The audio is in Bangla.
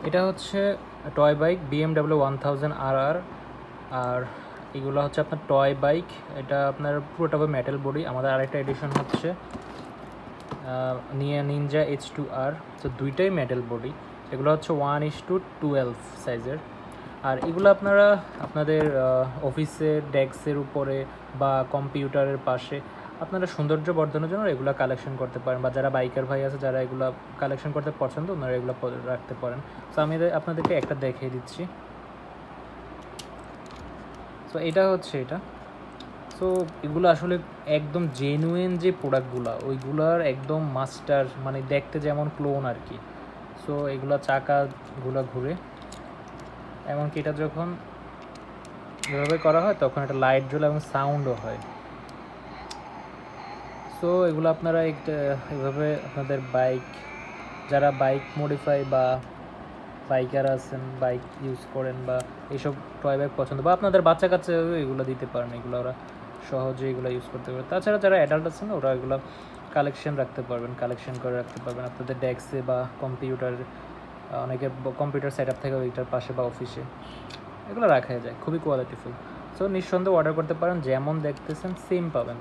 এটা হচ্ছে টয় বাইক BMW 1000RR। আর এগুলো হচ্ছে আপনার টয় বাইক, এটা আপনার পুরোটা মেটাল বডি। আমাদের আরেকটা এডিশন হচ্ছে নিনজা H2R, তো দুইটাই মেটাল বডি। এগুলো হচ্ছে 1:12 সাইজের। আর এগুলো আপনারা আপনাদের অফিসের ডেস্কের উপরে বা কম্পিউটারের পাশে আপনারা সৌন্দর্য বর্ধনের জন্য এগুলো কালেকশন করতে পারেন, বা যারা বাইকার ভাই আছে যারা এগুলো কালেকশন করতে পছন্দ ওনারা এগুলো রাখতে পারেন। সো আমি আপনাদেরকে একটা দেখিয়ে দিচ্ছি। সো এটা হচ্ছে এটা। সো এগুলো আসলে একদম জেনুইন যে প্রোডাক্টগুলো ওইগুলোর একদম মাস্টার, মানে দেখতে যেমন ক্লোন আর কি। সো এগুলো চাকাগুলো ঘুরে, এমনকি এটা যখন এভাবে করা হয় তখন একটা লাইট জ্বলে এবং সাউন্ডও হয়। সো এগুলো আপনারা এভাবে আপনাদের বাইক, যারা বাইক মডিফাই বা বাইকার আছেন, বাইক ইউজ করেন বা এইসব টয় বাইক পছন্দ, বা আপনাদের বাচ্চা কাচ্চাও এগুলো দিতে পারেন, এগুলো ওরা সহজে এগুলো ইউজ করতে পারে। তাছাড়া যারা অ্যাডাল্ট আছেন ওরা এগুলো কালেকশন করে রাখতে পারবেন আপনাদের ডেস্কে বা কম্পিউটার, অনেকে কম্পিউটার সেট আপ থাকে ওইটার পাশে বা অফিসে, এগুলো রাখা যায়, খুবই কোয়ালিটিফুল। সো নিঃসন্দেহে অর্ডার করতে পারেন, যেমন দেখতেছেন সেম পাবেন।